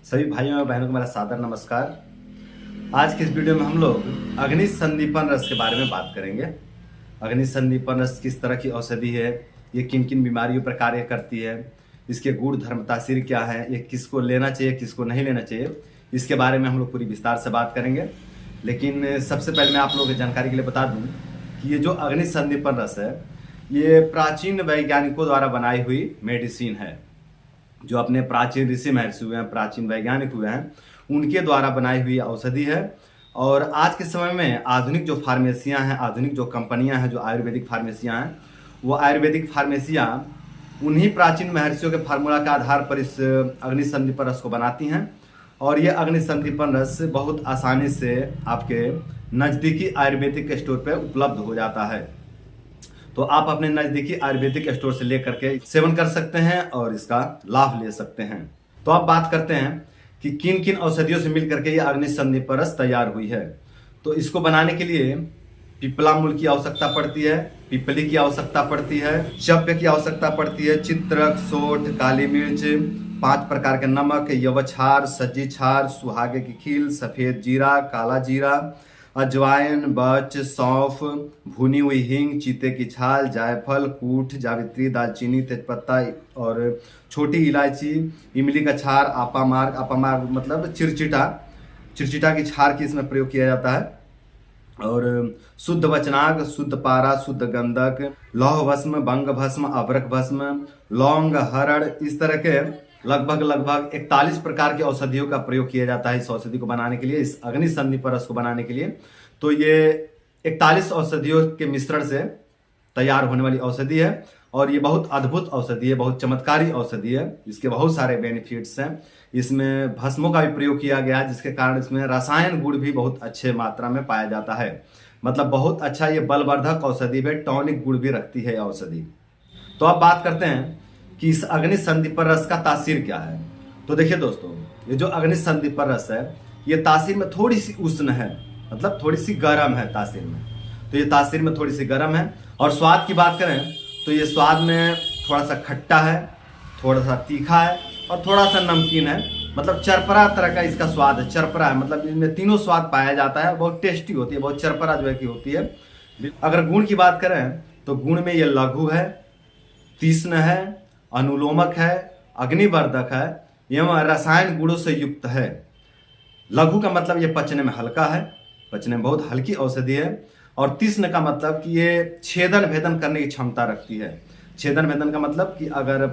सभी भाइयों और बहनों को मेरा सादर नमस्कार। आज की इस वीडियो में हम लोग अग्नि संदीपन रस के बारे में बात करेंगे। अग्नि संदीपन रस किस तरह की औषधि है, ये किन किन बीमारियों पर कार्य करती है, इसके गुण धर्म तासीर क्या है, ये किसको लेना चाहिए किसको नहीं लेना चाहिए, इसके बारे में हम लोग पूरी विस्तार से बात करेंगे। लेकिन सबसे पहले मैं आप लोगों की जानकारी के लिए बता दूं कि ये जो अग्नि संदीपन रस है ये प्राचीन वैज्ञानिकों द्वारा बनाई हुई मेडिसिन है। जो अपने प्राचीन ऋषि महर्षि हुए हैं, प्राचीन वैज्ञानिक हुए हैं, उनके द्वारा बनाई हुई औषधि है। और आज के समय में आधुनिक जो फार्मेसियां हैं, आधुनिक जो कंपनियां हैं, जो आयुर्वेदिक फार्मेसियां हैं, वो आयुर्वेदिक फार्मेसियां उन्हीं प्राचीन महर्षियों के फार्मूला के आधार पर इस अग्नि संदीपन रस को बनाती हैं। और ये अग्नि संदीपन रस बहुत आसानी से आपके नज़दीकी आयुर्वेदिक स्टोर पर उपलब्ध हो जाता है। तो आप अपने नज़दीकी आयुर्वेदिक स्टोर से लेकर के सेवन कर सकते हैं और इसका लाभ ले सकते हैं। तो अब बात करते हैं कि किन किन औषधियों से मिलकर के ये अग्नि संदीपन रस तैयार हुई है। तो इसको बनाने के लिए पिपला मूल की आवश्यकता पड़ती है, पिपली की आवश्यकता पड़ती है, शव्य की आवश्यकता पड़ती है, चित्रक, सोंठ, काली मिर्च, 5 प्रकार के नमक, यवक्षार, सज्जी छार, सुहागे की खील, सफेद जीरा, काला जीरा, अजवाइन, बच, सौंफ, भुनी हुई हींग, चीते की छाल, जायफल, कूठ, जावित्री, दालचीनी, तेजपत्ता और छोटी इलायची, इमली का छार, आपामार्ग मतलब चिरचिटा, चिरचिटा की छार की इसमें प्रयोग किया जाता है। और शुद्ध वचनाग, शुद्ध पारा, शुद्ध गंधक, लौह भस्म, भंग भस्म, अभ्रक भस्म, लौंग, हरड़, इस तरह के लगभग 41 प्रकार की औषधियों का प्रयोग किया जाता है इस औषधि को बनाने के लिए, इस अग्नि संदीपन रस को बनाने के लिए। तो ये 41 औषधियों के मिश्रण से तैयार होने वाली औषधि है और ये बहुत अद्भुत औषधि है, बहुत चमत्कारी औषधि है। इसके बहुत सारे बेनिफिट्स हैं। इसमें भस्मों का भी प्रयोग किया गया है, जिसके कारण इसमें रसायन गुण भी बहुत अच्छे मात्रा में पाया जाता है। मतलब बहुत अच्छा ये बलवर्धक औषधि है, टॉनिक गुण भी रखती है औषधि। तो अब बात करते हैं कि इस अग्नि संदीपन रस का तासीर क्या है। तो देखिए दोस्तों, ये जो अग्नि संदीपन रस है ये तासीर में थोड़ी सी उष्ण है, मतलब थोड़ी सी गर्म है तासीर में। तो ये तासीर में थोड़ी सी गर्म है। और स्वाद की बात करें तो ये स्वाद में थोड़ा सा खट्टा है, थोड़ा सा तीखा है और थोड़ा सा नमकीन है। मतलब चरपरा तरह का इसका स्वाद है, चरपरा है, मतलब इसमें तीनों स्वाद पाया जाता है। बहुत टेस्टी होती है, बहुत चरपरा जो है की होती है। अगर गुण की बात करें तो गुण में ये लघु है, तीक्ष्ण है, अनुलोमक है, अग्निवर्धक है एवं रसायन गुणों से युक्त है। लघु का मतलब ये पचने में हल्का है, पचने में बहुत हल्की औषधि है। और तीक्ष्ण का मतलब कि ये छेदन भेदन करने की क्षमता रखती है। छेदन भेदन का मतलब कि अगर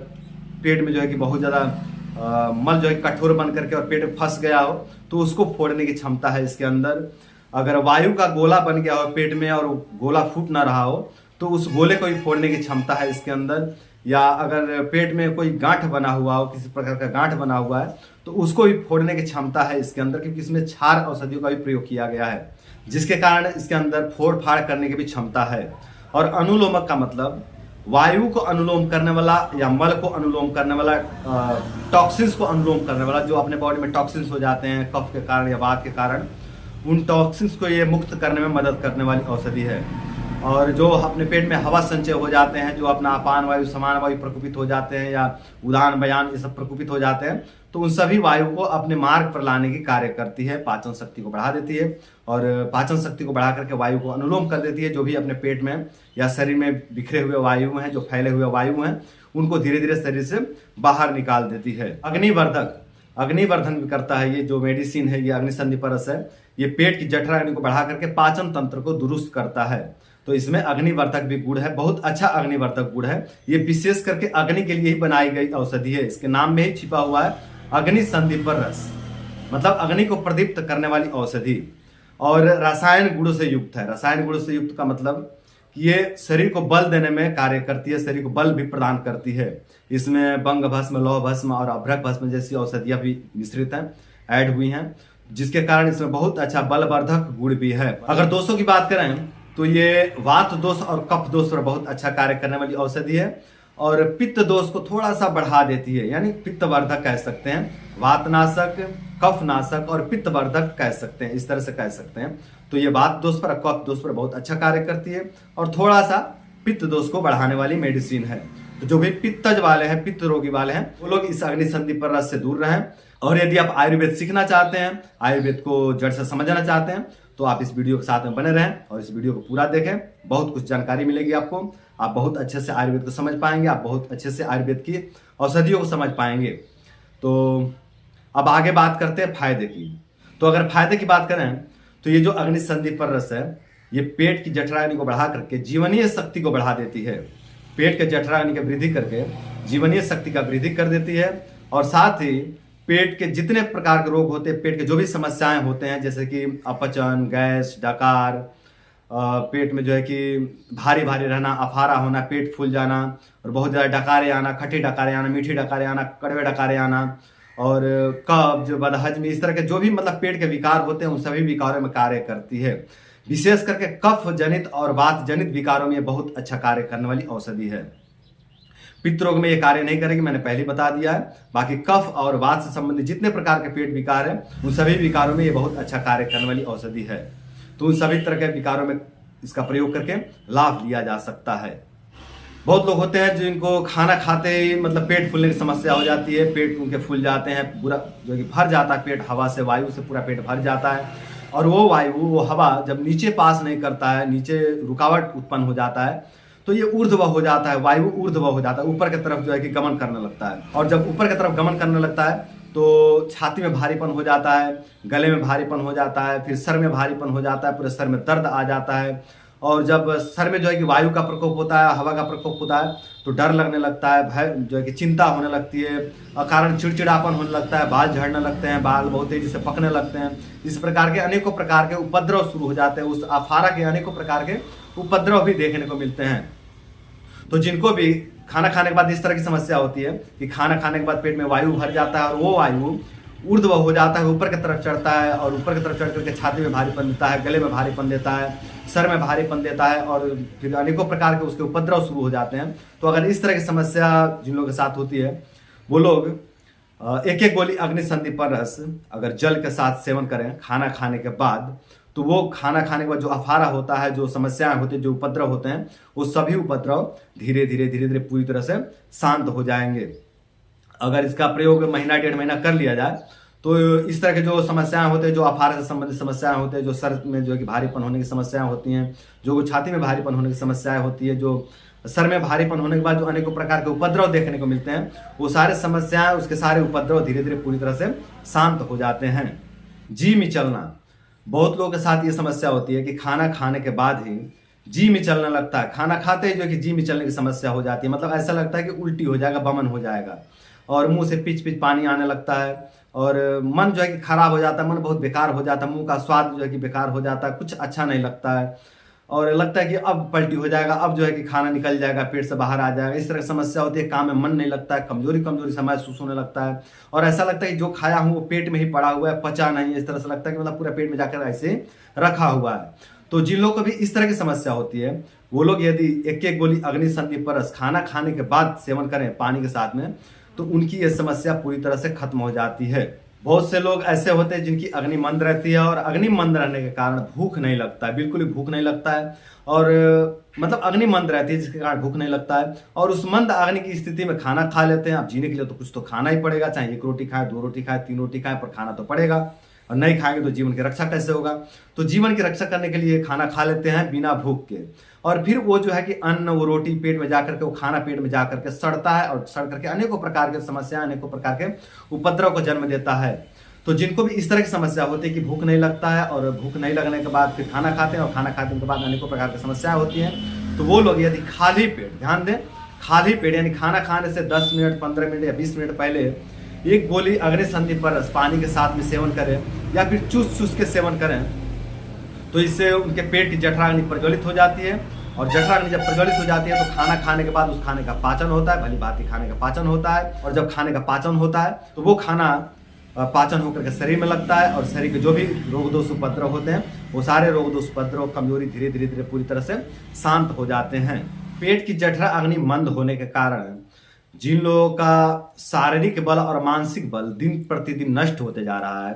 पेट में जो है कि बहुत ज़्यादा मल जो है कठोर बन करके और पेट में फंस गया हो तो उसको फोड़ने की क्षमता है इसके अंदर। अगर वायु का गोला बन गया हो पेट में और गोला फूट ना रहा हो तो उस गोले को भी फोड़ने की क्षमता है इसके अंदर। या अगर पेट में कोई गांठ बना हुआ हो, किसी प्रकार का गांठ बना हुआ है तो उसको भी फोड़ने की क्षमता है इसके अंदर, क्योंकि इसमें क्षार औषधियों का भी प्रयोग किया गया है, जिसके कारण इसके अंदर फोड़ फाड़ करने की भी क्षमता है। और अनुलोमक का मतलब वायु को अनुलोम करने वाला या मल को अनुलोम करने वाला, टॉक्सिन्स को अनुलोम करने वाला, जो अपने बॉडी में टॉक्सिन्स हो जाते हैं कफ के कारण या वात के कारण, उन टॉक्सिन्स को ये मुक्त करने में मदद करने वाली औषधि है। और जो अपने पेट में हवा संचय हो जाते हैं, जो अपना अपान वायु समान वायु प्रकुपित हो जाते हैं या उदान बयान ये सब प्रकुपित हो जाते हैं, तो उन सभी वायु को अपने मार्ग पर लाने की कार्य करती है, पाचन शक्ति को बढ़ा देती है। और पाचन शक्ति को बढ़ा करके वायु को अनुलोम कर देती है। जो भी अपने पेट में या शरीर में बिखरे हुए वायु हैं, जो फैले हुए वायु हैं, उनको धीरे धीरे शरीर से बाहर निकाल देती है। अग्निवर्धक, अग्निवर्धन भी करता है ये जो मेडिसिन है, ये अग्नि संदीपन रस है, ये पेट की जठराग्नि को बढ़ा करके पाचन तंत्र को दुरुस्त करता है। तो इसमें अग्निवर्धक भी गुण है, बहुत अच्छा अग्निवर्धक गुण है। ये विशेष करके अग्नि के लिए ही बनाई गई औषधि है। इसके नाम में ही छिपा हुआ है अग्नि संदीपन रस, मतलब अग्नि को प्रदीप्त करने वाली औषधि। और रसायन गुणों से युक्त है। रसायन गुणों से युक्त का मतलब कि ये शरीर को बल देने में कार्य करती है, शरीर को बल भी प्रदान करती है। इसमें भंग भस्म, लौह भस्म और अभ्रक भस्म जैसी औषधियां भी मिश्रित हैं, ऐड हुई हैं, जिसके कारण इसमें बहुत अच्छा बलवर्धक गुण भी है। अगर दोषों की बात करें तो ये वात दोष और कफ दोष पर बहुत अच्छा कार्य करने वाली औषधि है। और पित्त दोष को थोड़ा सा बढ़ा देती है, यानी पित्तवर्धक कह सकते हैं। वातनाशक, कफनाशक और पित्तवर्धक कह सकते हैं, इस तरह से कह सकते हैं। तो ये वात दोष पर, कफ दोष पर बहुत अच्छा कार्य करती है और थोड़ा सा पित्त दोष को बढ़ाने वाली मेडिसिन है। तो जो भी पित्तज वाले हैं, पित्त रोगी वाले हैं, वो लोग इस अग्नि संदीपन रस से दूर रहें। और यदि आप आयुर्वेद सीखना चाहते हैं, आयुर्वेद को जड़ से समझना चाहते हैं, तो आप इस वीडियो के साथ में बने रहें और इस वीडियो को पूरा देखें। बहुत कुछ जानकारी मिलेगी आपको। आप बहुत अच्छे से आयुर्वेद को समझ पाएंगे, आप बहुत अच्छे से आयुर्वेद की औषधियों को समझ पाएंगे। तो अब आगे बात करते हैं फायदे की। तो अगर फायदे की बात करें तो ये जो अग्नि संदीपन रस है, ये पेट की जठराग्नि को बढ़ा करके जीवनीय शक्ति को बढ़ा देती है। पेट के जठराग्नि की वृद्धि करके जीवनीय शक्ति का वृद्धि कर देती है। और साथ ही पेट के जितने प्रकार के रोग होते हैं, पेट के जो भी समस्याएं होते हैं, जैसे कि अपचन, गैस, डकार, पेट में जो है कि भारी भारी रहना, अफारा होना, पेट फूल जाना और बहुत ज़्यादा डकारे आना, खट्टी डकारे आना, मीठी डकारे आना, कड़वे डकारे आना और कब्ज, बदहजमी, इस तरह के जो भी मतलब पेट के विकार होते हैं उन सभी विकारों में कार्य करती है। विशेष करके कफ जनित और वात जनित विकारों में ये बहुत अच्छा कार्य करने वाली औषधि है। पित्त रोग में ये कार्य नहीं करेगी, मैंने पहले बता दिया है। बाकी कफ और वात से संबंधित जितने प्रकार के पेट विकार हैं उन सभी विकारों में ये बहुत अच्छा कार्य करने वाली औषधि है। तो उन सभी तरह के विकारों में इसका प्रयोग करके लाभ लिया जा सकता है। बहुत लोग होते हैं जिनको खाना खाते ही मतलब पेट फूलने की समस्या हो जाती है, पेट उनके फूल जाते हैं, पूरा जो कि भर जाता है पेट, हवा से, वायु से पूरा पेट भर जाता है। और वो वायु, वो हवा जब नीचे पास नहीं करता है, नीचे रुकावट उत्पन्न हो जाता है, तो ये ऊर्ध्व हो जाता है, वायु ऊर्ध्व हो जाता है, ऊपर की तरफ जो है कि गमन करने लगता है। और जब ऊपर की तरफ गमन करने लगता है तो छाती में भारीपन हो जाता है, गले में भारीपन हो जाता है, फिर सर में भारीपन हो जाता है, पूरे सर में दर्द आ जाता है। और जब सर में जो है कि वायु का प्रकोप होता है, हवा का प्रकोप होता है, तो डर लगने लगता है, भय जो है कि चिंता होने लगती है, अकारण चिड़चिड़ापन होने लगता है, बाल झड़ने लगते हैं, बाल बहुत तेजी से पकने लगते हैं। इस प्रकार के अनेकों प्रकार के उपद्रव शुरू हो जाते हैं। उस अफारा के अनेकों प्रकार के उपद्रव भी देखने को मिलते हैं। तो जिनको भी खाना खाने के बाद इस तरह की समस्या होती है कि खाना खाने के बाद पेट में वायु भर जाता है और वो वायु ऊर्ध्व हो जाता है, ऊपर की तरफ चढ़ता है और ऊपर की तरफ चढ़ करके छाती में भारीपन देता है, गले में भारीपन देता है, सर में भारीपन देता है और फिर अनेकों प्रकार के उसके उपद्रव शुरू हो जाते हैं। तो अगर इस तरह की समस्या जिन लोगों के साथ होती है, वो लोग एक एक गोली अग्नि संदीपन रस अगर जल के साथ सेवन करें खाना खाने के बाद, तो वो खाना खाने के बाद जो अफारा होता है, जो समस्याएं होती है, जो उपद्रव होते हैं, वो सभी उपद्रव धीरे धीरे पूरी तरह से शांत हो जाएंगे। अगर इसका प्रयोग महीना डेढ़ महीना कर लिया जाए तो इस तरह के जो समस्याएं होते हैं, जो अफारा से संबंधित समस्याएं होते हैं, जो सर में जो है कि भारीपन होने की समस्याएं होती हैं, जो छाती में भारीपन होने की समस्याएं होती है, जो सर में भारीपन होने के बाद जो अनेकों प्रकार के उपद्रव देखने को मिलते हैं, वो सारे समस्याएं, उसके सारे उपद्रव धीरे धीरे पूरी तरह से शांत हो जाते हैं। जी में चलना, बहुत लोगों के साथ ये समस्या होती है कि खाना खाने के बाद ही जी में चलने लगता है, खाना खाते ही जो है कि जी में चलने की समस्या हो जाती है। मतलब ऐसा लगता है कि उल्टी हो जाएगा, बमन हो जाएगा और मुंह से पिच पिच पानी आने लगता है और मन जो है कि खराब हो जाता है, मन बहुत बेकार हो जाता है, मुंह का स्वाद जो है कि बेकार हो जाता है, कुछ अच्छा नहीं लगता है और लगता है कि अब पलटी हो जाएगा, अब जो है कि खाना निकल जाएगा, पेट से बाहर आ जाएगा। इस तरह की समस्या होती है। काम में मन नहीं लगता है, कमजोरी सा महसूस होने लगता है और ऐसा लगता है कि जो खाया हूँ वो पेट में ही पड़ा हुआ है, पचा नहीं है। इस तरह से लगता है कि मतलब पूरा पेट में जाकर ऐसे रखा हुआ है। तो जिन लोगों को भी इस तरह की समस्या होती है, वो लोग यदि एक एक गोली अग्नि संदीपन रस खाना खाने के बाद सेवन करें पानी के साथ में, तो उनकी ये समस्या पूरी तरह से खत्म हो जाती है। बहुत से लोग ऐसे होते हैं जिनकी अग्नि मंद रहती है और अग्नि मंद रहने के कारण भूख नहीं लगता है, बिल्कुल भी भूख नहीं लगता है और मतलब अग्नि मंद रहती है जिसके कारण भूख नहीं लगता है और उस मंद अग्नि की स्थिति में खाना खा लेते हैं। अब जीने के लिए तो कुछ तो खाना ही पड़ेगा, चाहे एक रोटी खाए, दो रोटी खाए, तीन रोटी खाए, पर खाना तो पड़ेगा और नहीं खाएंगे तो जीवन की रक्षा कैसे होगा। तो जीवन की रक्षा करने के लिए खाना खा लेते हैं बिना भूख के और फिर वो जो है कि अन्न, वो रोटी पेट में जाकर के, वो खाना पेट में जाकर के सड़ता है और सड़ करके अनेकों प्रकार के समस्या, अनेकों प्रकार के उपद्रव को जन्म देता है। तो जिनको भी इस तरह की समस्या होती है कि भूख नहीं लगता है और भूख नहीं लगने के बाद फिर खाना खाते हैं और खाना खाने के बाद अनेकों प्रकार की समस्याएं होती हैं, तो वो लोग यदि खाली पेट, ध्यान दें, खाली पेट यानी खाना खाने से 10 मिनट, 15 मिनट या 20 मिनट पहले एक गोली अग्नि संदीपन रस पानी के साथ में सेवन करें या फिर चूस के सेवन करें, तो इससे उनके पेट की जठराग्नि प्रज्वलित हो जाती है और जठराग्नि जब प्रज्वलित हो जाती है तो खाना खाने के बाद उस खाने का पाचन होता है, भली भांति खाने का पाचन होता है और जब खाने का पाचन होता है तो वो खाना पाचन होकर के शरीर में लगता है और शरीर के जो भी रोग दोष उपद्रव होते हैं वो सारे रोग दोष उपद्रव, कमजोरी धीरे धीरे पूरी तरह से शांत हो जाते हैं। पेट की जठरा अग्नि मंद होने के कारण जिन लोगों का शारीरिक बल और मानसिक बल दिन प्रतिदिन नष्ट होते जा रहा है,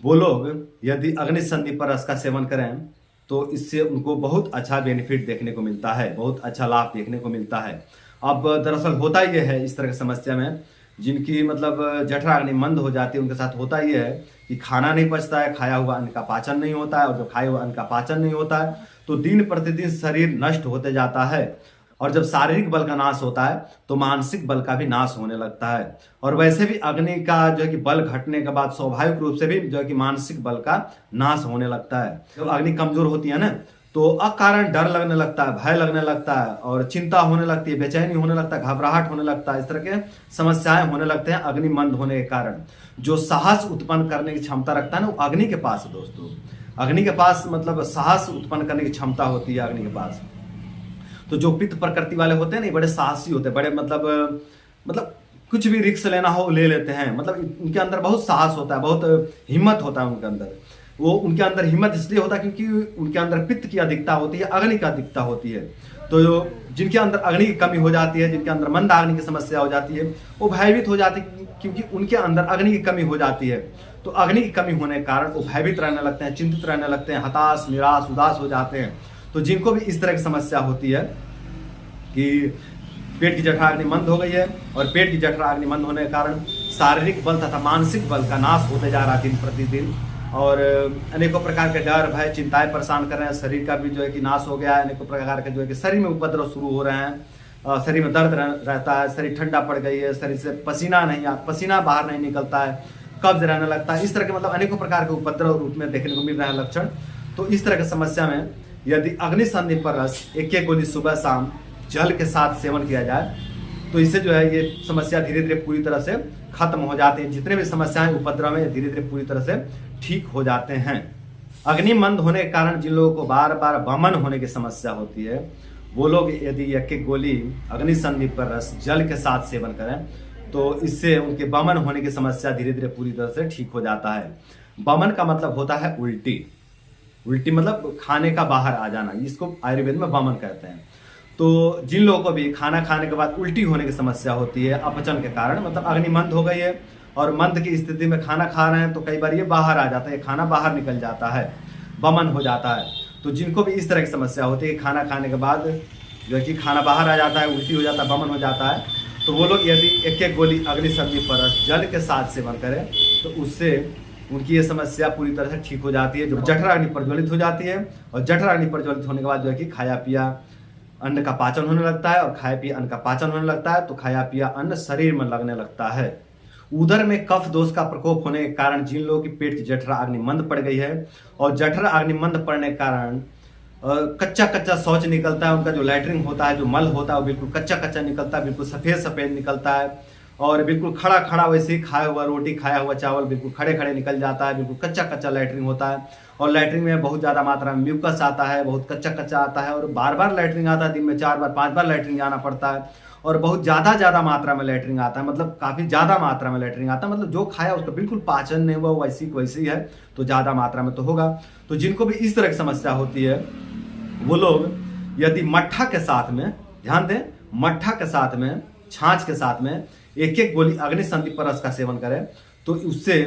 वो लोग यदि अग्नि संदीपन रस का सेवन करें तो इससे उनको बहुत अच्छा बेनिफिट देखने को मिलता है, बहुत अच्छा लाभ देखने को मिलता है। अब दरअसल होता यह है इस तरह की समस्या में जिनकी मतलब जठराग्नि मंद हो जाती है, उनके साथ होता ये है कि खाना नहीं पचता है, खाया हुआ अन्न का पाचन नहीं होता है, और जब खाए हुआ अन्न का पाचन नहीं होता है तो दिन प्रतिदिन शरीर नष्ट होते जाता है। और जब शारीरिक बल का नाश होता है तो मानसिक बल का भी नाश होने लगता है। और वैसे भी अग्नि का जो है कि बल घटने के बाद स्वाभाविक रूप से भी जो है कि मानसिक बल का नाश होने लगता है। जब अग्नि कमजोर होती है ना तो अकारण डर लगने लगता है, भय लगने लगता है, और चिंता होने लगती है, बेचैनी होने लगता है, घबराहट होने लगता है। इस तरह के समस्याएं होने लगते हैं अग्नि मंद होने के कारण। जो साहस उत्पन्न करने की क्षमता रखता है ना वो अग्नि के पास है दोस्तों। अग्नि के पास मतलब साहस उत्पन्न करने की क्षमता होती है अग्नि के पास। तो जो पित्त प्रकृति वाले होते हैं ना, बड़े साहसी होते हैं, बड़े मतलब कुछ भी रिस्क लेना हो ले लेते हैं। मतलब उनके अंदर बहुत साहस होता है, बहुत हिम्मत होता है उनके अंदर। वो उनके अंदर हिम्मत इसलिए होता है क्योंकि उनके अंदर पित्त की अधिकता होती है, अग्नि की अधिकता होती है। तो जिनके अंदर अग्नि की कमी हो जाती है, जिनके अंदर मंदाग्नि की समस्या हो जाती है, वो भयभीत हो जाती है क्योंकि उनके अंदर अग्नि की कमी हो जाती है। तो अग्नि की कमी होने के कारण वो भयभीत रहने लगते हैं, चिंतित रहने लगते हैं, हताश, निराश, उदास हो जाते हैं। तो जिनको भी इस तरह की समस्या होती है कि पेट की जठराग्नि मंद हो गई है, और पेट की जठराग्नि मंद होने के कारण शारीरिक बल तथा मानसिक बल का नाश होते जा रहा है दिन प्रतिदिन, और अनेकों प्रकार के डर, भय, चिंताएं परेशान कर रहे हैं। शरीर का भी जो है कि नाश हो गया है, अनेकों प्रकार के जो है कि शरीर में उपद्रव शुरू हो रहे हैं, शरीर में दर्द रहता है, शरीर ठंडा पड़ गई है, शरीर से पसीना बाहर नहीं निकलता है, कब्ज रहने लगता है। इस तरह के मतलब अनेकों प्रकार के उपद्रव रूप में देखने को मिल रहा है लक्षण। तो इस तरह की समस्या में यदि अग्नि संदीपन रस 1-1 गोली सुबह शाम जल के साथ सेवन किया जाए तो इससे जो है ये समस्या धीरे धीरे पूरी तरह से खत्म हो जाती है। जितने भी समस्याएं उपद्रव में धीरे धीरे पूरी तरह से ठीक हो जाते हैं। अग्नि मंद होने के कारण जिन लोगों को बार बार वमन होने की समस्या होती है वो लोग यदि 1-1 गोली अग्नि संदीपन रस जल के साथ सेवन करें तो इससे उनके वमन होने की समस्या धीरे धीरे पूरी तरह से ठीक हो जाता है। वमन का मतलब होता है उल्टी। उल्टी मतलब खाने का बाहर आ जाना, इसको आयुर्वेद में वमन कहते हैं। तो जिन लोगों को भी खाना खाने के बाद उल्टी होने की समस्या होती है अपचन के कारण, मतलब अग्नि मंद हो गई है और मंद की स्थिति में खाना खा रहे हैं तो कई बार ये बाहर आ जाता है, खाना बाहर निकल जाता है, वमन हो जाता है। तो जिनको भी इस तरह की समस्या होती है खाना खाने के बाद जो है कि खाना बाहर आ जाता है, उल्टी हो जाता है, वमन हो जाता है, तो वो लोग यदि 1-1 गोली अग्नि संदीपन रस जल के साथ सेवन करें तो उससे उनकी ये समस्या पूरी तरह से ठीक हो जाती है। जो जठराग्नि प्रज्वलित हो जाती है, और जठराग्नि प्रज्वलित होने के बाद जो है कि खाया पिया अन्न का पाचन होने लगता है, और खाए पिए अन्न का पाचन होने लगता है तो खाया पिया अन्न शरीर में लगने लगता है। उदर में कफ दोष का प्रकोप होने के कारण जिन लोगों की पेट की जठराग्नि मंद पड़ गई है, और जठराग्नि मंद पड़ने के कारण कच्चा शौच निकलता है, उनका जो लैट्रिन होता है, जो मल होता है वो बिल्कुल कच्चा निकलता है, बिल्कुल सफेद निकलता है, और बिल्कुल खड़ा वैसे ही खाया हुआ रोटी, खाया हुआ चावल बिल्कुल खड़े निकल जाता है, बिल्कुल कच्चा लैट्रिन होता है, और लैट्रिन में बहुत ज़्यादा मात्रा में म्यूकस आता है, बहुत कच्चा आता है, और बार लैट्रिन आता है, दिन में 4 बार 5 बार लैट्रिन जाना पड़ता है, और बहुत ज़्यादा मात्रा में लैट्रिन आता है, मतलब काफ़ी ज़्यादा मात्रा में लैट्रिन आता है, मतलब जो खाया उसका बिल्कुल पाचन नहीं हुआ, वैसी ही है, तो ज़्यादा मात्रा में तो होगा। तो जिनको भी इस तरह की समस्या होती है वो लोग यदि मट्ठा के साथ में, ध्यान दें, मट्ठा के साथ में, छाछ के साथ में 1-1 गोली अग्नि संदीपन रस का सेवन करें तो उससे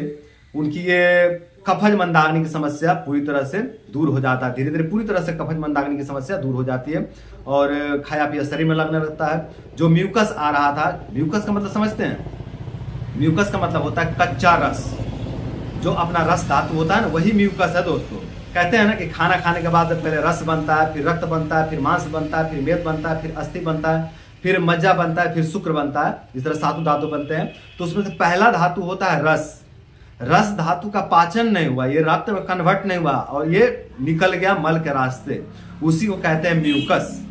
उनकी ये कफज मंदाग्नि की समस्या पूरी तरह से दूर हो जाता है। धीरे धीरे पूरी तरह से कफज मंदाग्नि की समस्या दूर हो जाती है, और खाया पिया शरीर में लगने लगता है। जो म्यूकस आ रहा था, म्यूकस का मतलब समझते हैं? म्यूकस का मतलब होता है कच्चा रस, जो अपना रस धातु होता है ना, वही म्यूकस है दोस्तों। कहते हैं ना कि खाना खाने के बाद पहले रस बनता है, फिर रक्त बनता है, फिर मांस बनता है, फिर मेद बनता है, फिर अस्थि बनता है, फिर मज्जा बनता है, फिर शुक्र बनता है, इस तरह 7 धातु बनते हैं। तो उसमें से पहला धातु होता है रस। रस धातु का पाचन नहीं हुआ, ये रक्त में कन्वर्ट नहीं हुआ, और ये निकल गया मल के रास्ते, उसी को कहते हैं म्यूकस।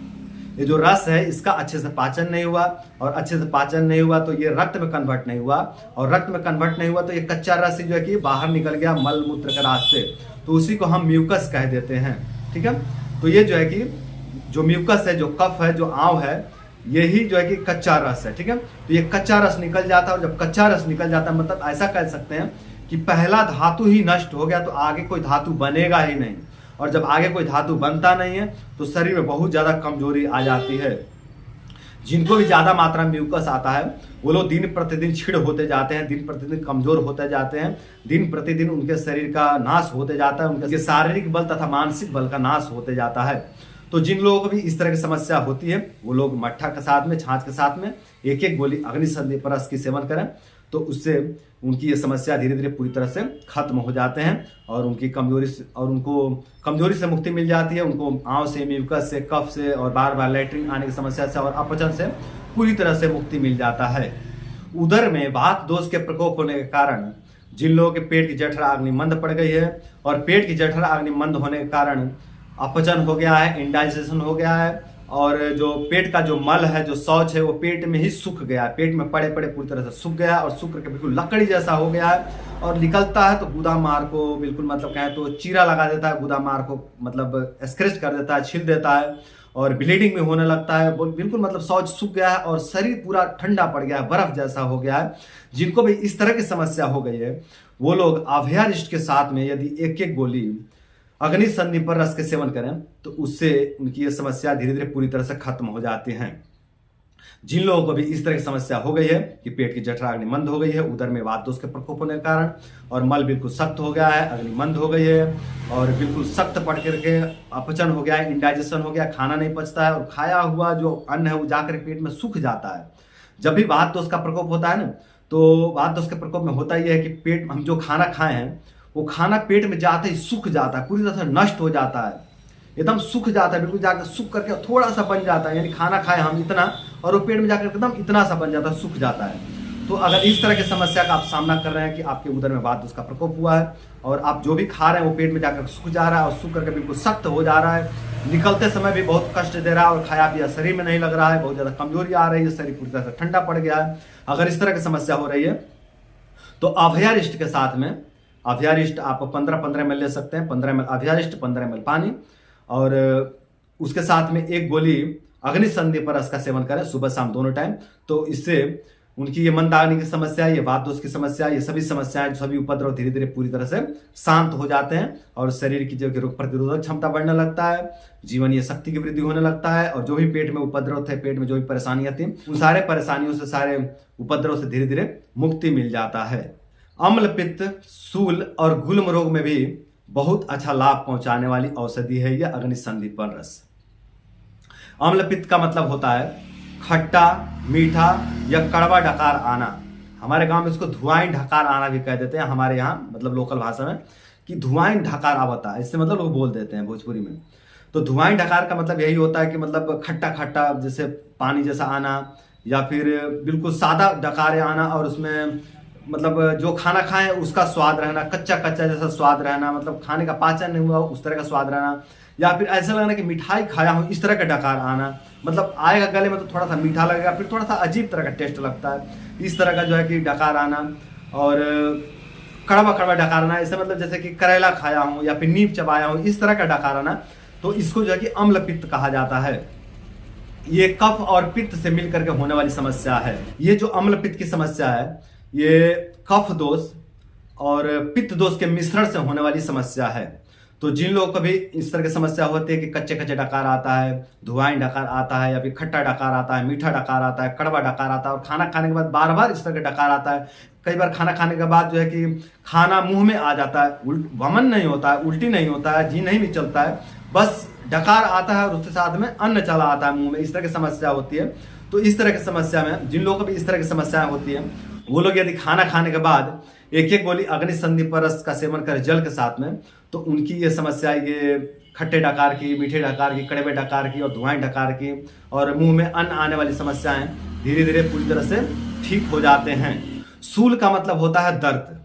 ये जो रस है इसका अच्छे से पाचन नहीं हुआ, और अच्छे से पाचन नहीं हुआ तो ये रक्त में कन्वर्ट नहीं हुआ, और रक्त में कन्वर्ट नहीं हुआ तो ये कच्चा रस जो है कि बाहर निकल गया मल मूत्र के रास्ते, तो उसी को हम म्यूकस कह देते हैं। ठीक है, तो ये जो है कि जो म्यूकस है, जो कफ है, जो आंव है, यही जो है कि कच्चा रस है। ठीक है, तो ये कच्चा रस निकल जाता है, और जब कच्चा रस निकल जाता है मतलब ऐसा कह सकते हैं कि पहला धातु ही नष्ट हो गया तो आगे कोई धातु बनेगा ही नहीं, और जब आगे कोई धातु बनता नहीं है तो शरीर में बहुत ज़्यादा कमजोरी आ जाती है। जिनको भी ज़्यादा मात्रा में म्यूकस आता है वो लोग दिन प्रतिदिन क्षीण होते जाते हैं, दिन प्रतिदिन कमजोर होते जाते हैं, दिन प्रतिदिन उनके शरीर का नाश होते जाता है, उनके शारीरिक बल तथा मानसिक बल का नाश होते जाता है। तो जिन लोगों को भी इस तरह की समस्या होती है वो लोग मट्ठा के साथ में, छाछ के साथ में एक एक गोली अग्नि संदीपन रस की सेवन करें, तो उससे उनकी ये समस्या धीरे धीरे पूरी तरह से खत्म हो जाते हैं और उनको कमजोरी से मुक्ति मिल जाती है। उनको आंव से, म्यूकस से, कफ से और बार बार लैट्रिन आने की समस्या से और अपचन से पूरी तरह से मुक्ति मिल जाता है। उदर में वात दोष के प्रकोप होने के कारण जिन लोगों के पेट की जठरा अग्नि मंद पड़ गई है और पेट की जठरा अग्नि मंद होने के कारण अपचन हो गया है, इंडाइजेशन हो गया है और जो पेट का जो मल है, जो शौच है, वो पेट में ही सूख गया है, पेट में पड़े पड़े पूरी तरह से सूख गया है और सूख करके बिल्कुल लकड़ी जैसा हो गया है और निकलता है तो गुदा मार को बिल्कुल मतलब कहें तो चीरा लगा देता है, गुदा मार को मतलब स्क्रैच कर देता है, छील देता है और ब्लीडिंग में होने लगता है। बिल्कुल मतलब शौच सूख गया है और शरीर पूरा ठंडा पड़ गया है, बर्फ जैसा हो गया है। जिनको भी इस तरह की समस्या हो गई है वो लोग अभयारिष्ट के साथ में यदि एक एक गोली अग्नि संदीपन रस के सेवन करें तो उससे उनकी ये समस्या धीरे धीरे पूरी तरह से खत्म हो जाती हैं। जिन लोगों को भी इस तरह की समस्या हो गई है कि पेट की जठरा अग्नि मंद हो गई है, उदर में वात दोष के प्रकोप होने के कारण और मल बिल्कुल सख्त हो गया है, अग्नि मंद हो गई है और बिल्कुल सख्त पड़ करके अपचन हो गया है, इंडाइजेशन हो गया, खाना नहीं पचता है और खाया हुआ जो अन्न है वो जाकर पेट में सूख जाता है। जब भी वात दोष का प्रकोप होता है ना, तो वात दोष के प्रकोप में होता यह है कि पेट हम जो खाना खाए हैं वो खाना पेट में जाते ही सूख जाता है, पूरी तरह से नष्ट हो जाता है, एकदम सूख जाता है, बिल्कुल जाकर सूख करके थोड़ा सा बन जाता है। यानी खाना खाए हम इतना और वो पेट में जाकर एकदम इतना सा बन जाता है, सूख जाता है। तो अगर इस तरह की समस्या का आप सामना कर रहे हैं कि आपके उदर में वात दोष का प्रकोप हुआ है और आप जो भी खा रहे हैं वो पेट में जाकर सूख जा रहा है और सूख करके बिल्कुल सख्त हो जा रहा है, निकलते समय भी बहुत कष्ट दे रहा है और खाया पिया शरीर में नहीं लग रहा है, बहुत ज्यादा कमजोरी आ रही है, शरीर पूरी तरह से ठंडा पड़ गया है, अगर इस तरह की समस्या हो रही है तो अभयारिष्ट के साथ में, अभयारिष्ट आप 15-15 ml ले सकते हैं, 15 ml अभयारिष्ट, 15 ml पानी और उसके साथ में एक गोली अग्नि संदीपन रस का सेवन करें सुबह शाम दोनों टाइम। तो इससे उनकी ये मंदाग्नि की समस्या, ये वात दोष की समस्या, ये सभी समस्याएं, सभी उपद्रव धीरे धीरे पूरी तरह से शांत हो जाते हैं और शरीर की जो रोग प्रतिरोधक क्षमता बढ़ने लगता है, जीवनीय शक्ति की वृद्धि होने लगता है और जो भी पेट में उपद्रव थे, पेट में जो भी परेशानियां थी, उन सारे परेशानियों से, सारे उपद्रव से धीरे धीरे मुक्ति मिल जाता है। अम्ल, पित्त, शूल और गुल्म रोग में भी बहुत अच्छा लाभ पहुंचाने वाली औषधि है यह अग्नि संदीपन रस। अम्ल पित्त का मतलब होता है खट्टा, मीठा या कड़वा डकार आना। हमारे गांव में इसको धुआं ढकार आना भी कह देते हैं, हमारे यहाँ मतलब लोकल भाषा में कि धुआं ढकार आवता है, इससे मतलब लोग बोल देते हैं भोजपुरी में। तो धुआं ढकार का मतलब यही होता है कि मतलब खट्टा खट्टा जैसे पानी जैसा आना या फिर बिल्कुल सादा डकारे आना और उसमें मतलब जो खाना खाएं उसका स्वाद रहना, कच्चा कच्चा जैसा स्वाद रहना, मतलब खाने का पाचन नहीं हुआ उस तरह का स्वाद रहना, या फिर ऐसा लगना कि मिठाई खाया हूं इस तरह का डकार आना, मतलब आएगा गले में तो थोड़ा सा मीठा लगेगा, फिर थोड़ा सा अजीब तरह का टेस्ट लगता है, इस तरह का जो है कि डकार आना और कड़वा कड़वा डकार आना, ऐसे मतलब जैसे कि करेला खाया हूँ या फिर नींब चबाया हूँ, इस तरह का डकार आना, तो इसको जो है कि अम्ल पित्त कहा जाता है। ये कफ और पित्त से मिलकर के होने वाली समस्या है। ये जो अम्ल पित्त की समस्या है ये कफ दोष और पित्त दोष के मिश्रण से होने वाली समस्या है। तो जिन लोगों को भी इस तरह की समस्या होती है कि कच्चे कच्चे डकार आता है, धुआं डकार आता है या फिर खट्टा डकार आता है, मीठा डकार आता है, कड़वा डकार आता है और खाना खाने के बाद बार बार इस तरह का डकार आता है, कई बार खाना खाने के बाद जो है कि खाना मुंह में आ जाता है, वमन नहीं होता है, उल्टी नहीं होता है, जी नहीं भी चलता है, बस डकार आता है और उसके साथ में अन्न चला आता है मुंह में, इस तरह की समस्या होती है। तो इस तरह की समस्या में जिन लोगों को भी इस तरह की समस्याएं होती है वो लोग यदि खाना खाने के बाद एक एक गोली अग्नि संदीपन रस का सेवन करें जल के साथ में, तो उनकी ये समस्या, ये खट्टे डकार की, मीठे डकार की, कड़वे डकार की और धुआं डकार की और मुंह में अन्न आने वाली समस्याएं धीरे धीरे पूरी तरह से ठीक हो जाते हैं। शूल का मतलब होता है दर्द।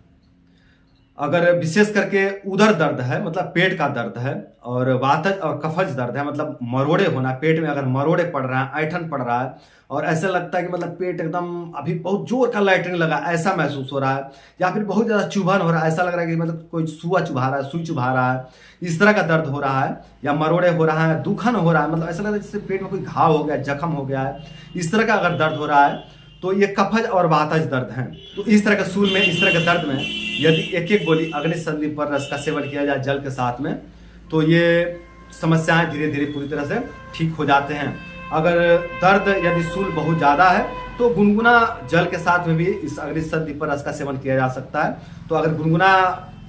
अगर विशेष करके उदर दर्द है मतलब पेट का दर्द है और वातज और कफज दर्द है मतलब मरोड़े होना, पेट में अगर मरोड़े पड़ रहा है, ऐठन पड़ रहा है और ऐसा लगता है कि मतलब पेट एकदम अभी बहुत जोर का लैट्रिन लगा ऐसा महसूस हो रहा है, या फिर बहुत ज्यादा चुभन हो रहा है, ऐसा लग रहा है कि मतलब कोई सुआ चुभा रहा है, सुई चुभा रहा है, इस तरह का दर्द हो रहा है, या मरोड़े हो रहा है, दुखन हो रहा है, मतलब ऐसा लग रहा है जैसे पेट में कोई घाव हो गया, जख्म हो गया है, इस तरह का अगर दर्द हो रहा है तो ये कफज और वातज दर्द हैं। तो इस तरह के शूल में, इस तरह के दर्द में यदि एक एक गोली अग्नि संदीपन रस का सेवन किया जाए जल के साथ में, तो ये समस्याएं धीरे धीरे पूरी तरह से ठीक हो जाते हैं। अगर दर्द यदि शूल बहुत ज़्यादा है तो गुनगुना जल के साथ में भी इस अग्नि संदीपन रस का सेवन किया जा सकता है। तो अगर गुनगुना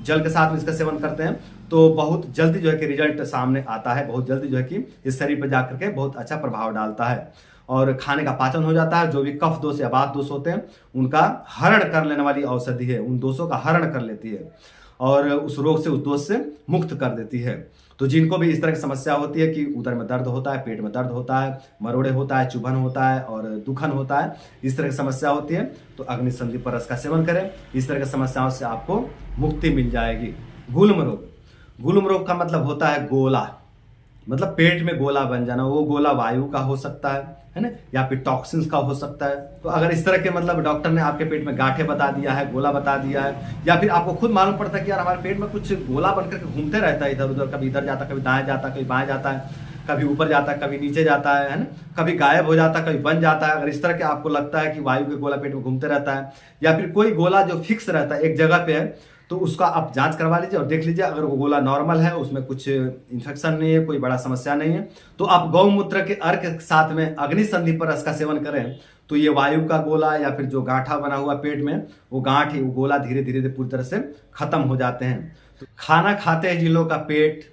जल के साथ में इसका सेवन करते हैं तो बहुत जल्दी जो है कि रिजल्ट सामने आता है, बहुत जल्दी जो है कि इस शरीर पर जाकर के बहुत अच्छा प्रभाव डालता है और खाने का पाचन हो जाता है। जो भी कफ दोष या वात दोष होते हैं उनका हरण कर लेने वाली औषधि है, उन दोषों का हरण कर लेती है और उस रोग से, उस दोष से मुक्त कर देती है। तो जिनको भी इस तरह की समस्या होती है कि उदर में दर्द होता है, पेट में दर्द होता है, मरोड़े होता है, चुभन होता है और दुखन होता है, इस तरह की समस्या होती है तो अग्नि संदीपन रस का सेवन करें। इस तरह की समस्याओं से आपको मुक्ति मिल जाएगी। गुल्म रोग, गुल्म रोग का मतलब होता है गोला, मतलब पेट में गोला बन जाना। वो गोला वायु का हो सकता है ना, या फिर टॉक्सिन्स का हो सकता है। तो अगर इस तरह के मतलब डॉक्टर ने आपके पेट में गांठें बता दिया है, गोला बता दिया है, या फिर आपको खुद मालूम पड़ता है कि यार हमारे पेट में कुछ गोला बनकर के घूमते रहता है इधर उधर, कभी इधर जाता है, कभी दाएं जाता है, कभी बाएं जाता है, कभी ऊपर जाता है, कभी नीचे जाता है ना, कभी गायब हो जाता है, कभी बन जाता है। अगर इस तरह के आपको लगता है कि वायु के गोला पेट में घूमते रहता है, या फिर कोई गोला जो फिक्स रहता है एक जगह पे है, तो उसका आप जांच करवा लीजिए और देख लीजिए। अगर वो गोला नॉर्मल है, उसमें कुछ इन्फेक्शन नहीं है, कोई बड़ा समस्या नहीं है, तो आप गौमूत्र के अर्क के साथ में अग्नि संदीपन रस का सेवन करें तो ये वायु का गोला या फिर जो गांठा बना हुआ पेट में, वो गांठ, वो गोला धीरे धीरे पूरी तरह से खत्म हो जाते हैं। तो खाना खाते हैं जिन लोगों का पेट,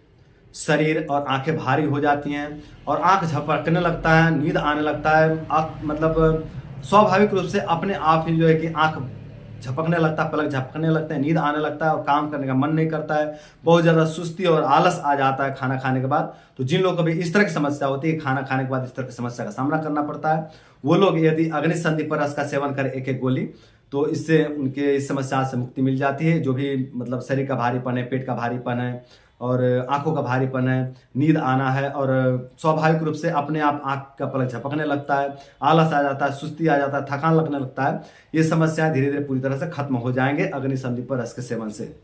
शरीर और आंखें भारी हो जाती हैं और आंख झपकने लगता है, नींद आने लगता है, मतलब स्वाभाविक रूप से अपने आप ही जो है कि आंख झपकने लगता है, पलक झपकने लगते हैं, नींद आने लगता है और काम करने का मन नहीं करता है, बहुत ज़्यादा सुस्ती और आलस आ जाता है खाना खाने के बाद। तो जिन लोगों को भी इस तरह की समस्या होती है, खाना खाने के बाद इस तरह की समस्या का सामना करना पड़ता है, वो लोग यदि अग्नि संदीपन रस का सेवन करें एक एक गोली, तो इससे उनके इस समस्या से मुक्ति मिल जाती है। जो भी मतलब शरीर का भारीपन है, पेट का भारीपन है और आंखों का भारीपन है, नींद आना है और स्वाभाविक रूप से अपने आप आंख का पलक झपकने लगता है, आलस आ जाता है, सुस्ती आ जाता है, थकान लगने लगता है, ये समस्याएं धीरे धीरे पूरी तरह से खत्म हो जाएंगे अग्नि संदीपन रस के सेवन से।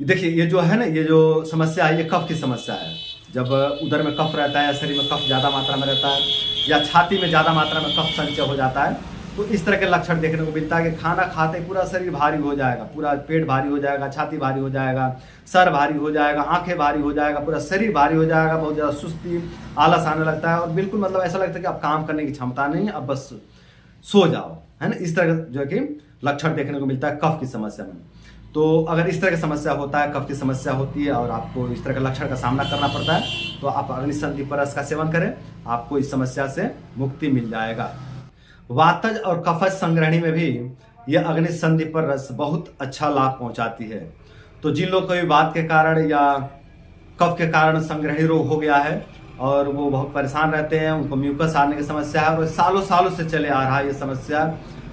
देखिए ये जो है ना, ये जो समस्या है ये कफ की समस्या है। जब उदर में कफ रहता है या शरीर में कफ ज़्यादा मात्रा में रहता है या छाती में ज़्यादा मात्रा में कफ संचय हो जाता है, तो इस तरह के लक्षण देखने को मिलता है कि खाना खाते पूरा शरीर भारी हो जाएगा, पूरा पेट भारी हो जाएगा, छाती भारी हो जाएगा, सर भारी हो जाएगा, आंखें भारी हो जाएगा, पूरा शरीर भारी हो जाएगा, बहुत ज़्यादा सुस्ती, आलस आने लगता है और बिल्कुल मतलब ऐसा लगता है कि अब काम करने की क्षमता नहीं है, अब बस सो जाओ, है ना। इस तरह का जो है कि लक्षण देखने को मिलता है कफ की समस्या में। तो अगर इस तरह की समस्या होता है, कफ की समस्या होती है और आपको इस तरह का लक्षण का सामना करना पड़ता है, तो आप अग्नि संदीपन रस का सेवन करें, आपको इस समस्या से मुक्ति मिल जाएगा। वातज और कफज संग्रहणी में भी यह अग्नि संदीपन रस बहुत अच्छा लाभ पहुंचाती है। तो जिन लोग को भी वात के कारण या कफ के कारण संग्रहणी रोग हो गया है और वो बहुत परेशान रहते हैं, उनको म्यूकस आने की समस्या है और सालों सालों से चले आ रहा है ये समस्या,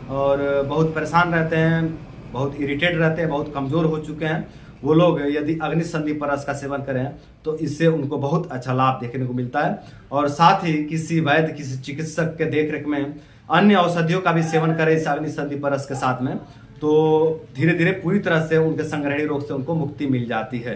और बहुत परेशान रहते हैं, बहुत इरिटेट रहते हैं, बहुत कमज़ोर हो चुके हैं, वो लोग यदि अग्नि संदीपन रस का सेवन करें तो इससे उनको बहुत अच्छा लाभ देखने को मिलता है। और साथ ही किसी वैद्य, किसी चिकित्सक के देखरेख में अन्य औषधियों का भी सेवन करें इस अग्नि संदीपन रस के साथ में, तो धीरे धीरे पूरी तरह से उनके संग्रहणी रोग से उनको मुक्ति मिल जाती है।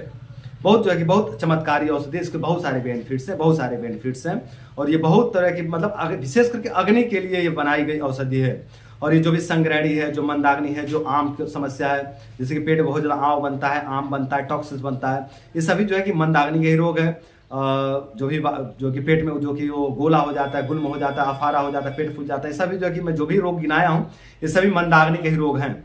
बहुत जो है कि बहुत चमत्कारी औषधि, इसके बहुत सारे बेनिफिट्स हैं, बहुत सारे बेनिफिट्स हैं और ये बहुत तरह की मतलब विशेष करके अग्नि के लिए ये बनाई गई औषधि है। और ये जो भी संग्रहणी है, जो मंदाग्नि है, जो आम की समस्या है, जैसे कि पेट में बहुत ज़्यादा आव बनता है, आम बनता है, टॉक्सिस बनता है, ये सभी जो है कि मंदाग्नि के ही रोग है। जो कि पेट में जो कि वो गोला हो जाता है, गुल्म हो जाता है, अफारा हो जाता है, पेट फूल जाता है, सभी जो है कि मैं जो भी रोग गिनाया हूँ ये सभी मंदाग्नि के ही रोग हैं।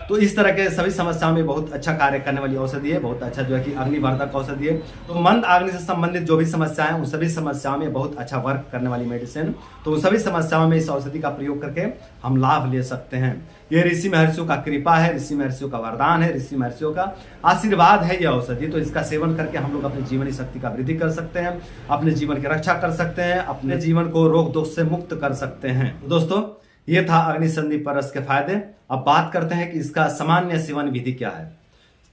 तो इस तरह के सभी समस्याओं में बहुत अच्छा कार्य करने वाली औषधि है, बहुत अच्छा जो है कि अग्निवर्धक औषधि है। तो मंद अग्नि से संबंधित जो भी समस्याएं हैं उन सभी समस्याओं में बहुत अच्छा वर्क करने वाली मेडिसिन, तो उन सभी समस्याओं में इस औषधि का प्रयोग करके हम लाभ ले सकते हैं। ये ऋषि महर्षियों का कृपा है, ऋषि महर्षियों का वरदान है, ऋषि महर्षियों का आशीर्वाद है ये औषधि। तो इसका सेवन करके हम लोग अपनी जीवनी शक्ति का वृद्धि कर सकते हैं, अपने जीवन की रक्षा कर सकते हैं, अपने जीवन को रोग दोष से मुक्त कर सकते हैं। दोस्तों ये था अग्नि संदीपन रस के फायदे। अब बात करते हैं कि इसका सामान्य सेवन विधि क्या है।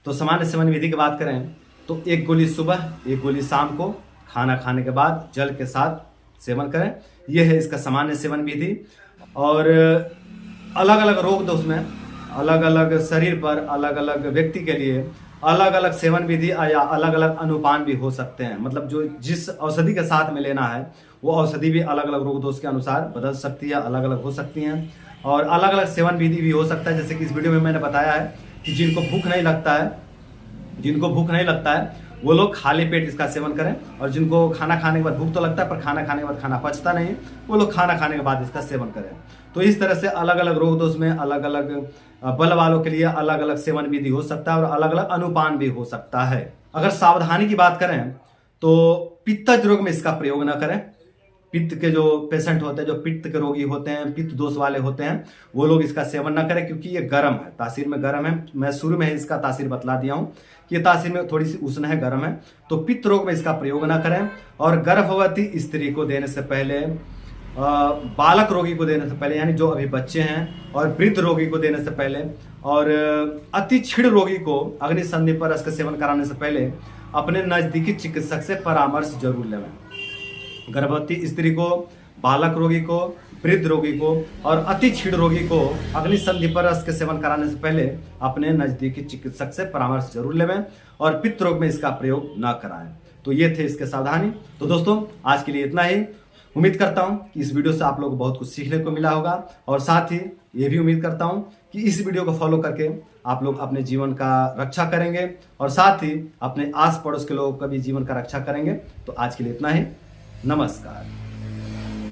तो सामान्य सेवन विधि की बात करें तो एक गोली सुबह, एक गोली शाम को खाना खाने के बाद जल के साथ सेवन करें, यह है इसका सामान्य सेवन विधि। और अलग अलग रोग दोष में, अलग अलग शरीर पर, अलग अलग व्यक्ति के लिए अलग अलग सेवन विधि या अलग अलग अनुपान भी हो सकते हैं। मतलब जो जिस औषधि के साथ में लेना है वो औषधि भी अलग अलग रोग दोष के अनुसार बदल सकती है, अलग अलग हो सकती हैं और अलग अलग सेवन विधि भी हो सकता है। जैसे कि इस वीडियो में मैंने बताया है कि जिनको भूख नहीं लगता है वो लोग खाली पेट इसका सेवन करें, और जिनको खाना खाने के बाद भूख तो लगता है पर खाना खाने के बाद खाना पचता नहीं, वो लोग खाना खाने के बाद इसका सेवन करें। तो इस तरह से अलग अलग रोग दोष में अलग अलग बल वालों के लिए अलग अलग सेवन विधि हो सकता है और अलग अलग अनुपान भी हो सकता है। अगर सावधानी की बात करें तो पित्तज रोग में इसका प्रयोग न करें। पित्त के जो पेशेंट होते हैं, जो पित्त के रोगी होते हैं, पित्त दोष वाले होते हैं, वो लोग इसका सेवन ना करें क्योंकि ये गर्म है, तासीर में गर्म है। मैं शुरू में ही इसका तासीर बतला दिया हूं कि ये तासीर में थोड़ी सी उष्ण है, गर्म है। तो पित्त रोग में इसका प्रयोग ना करें। और गर्भवती स्त्री को देने से पहले, बालक रोगी को देने से पहले, यानी जो अभी बच्चे हैं, और वृद्ध रोगी को देने से पहले, और अति क्षीण रोगी को अग्नि संदीपन रस का सेवन कराने से पहले अपने नजदीकी चिकित्सक से परामर्श जरूर लें। गर्भवती स्त्री को, बालक रोगी को, वृद्ध रोगी को और अति क्षीण रोगी को अग्नि संदीपन रस के सेवन कराने से पहले अपने नजदीकी चिकित्सक से परामर्श जरूर लें और पित्त रोग में इसका प्रयोग न कराएं। तो ये थे इसके सावधानी। तो दोस्तों आज के लिए इतना ही। उम्मीद करता हूं कि इस वीडियो से आप लोगों को बहुत कुछ सीखने को मिला होगा और साथ ही ये भी उम्मीद करता हूं कि इस वीडियो को फॉलो करके आप लोग अपने जीवन का रक्षा करेंगे और साथ ही अपने आस पड़ोस के लोगों का भी जीवन का रक्षा करेंगे। तो आज के लिए इतना ही। नमस्कार।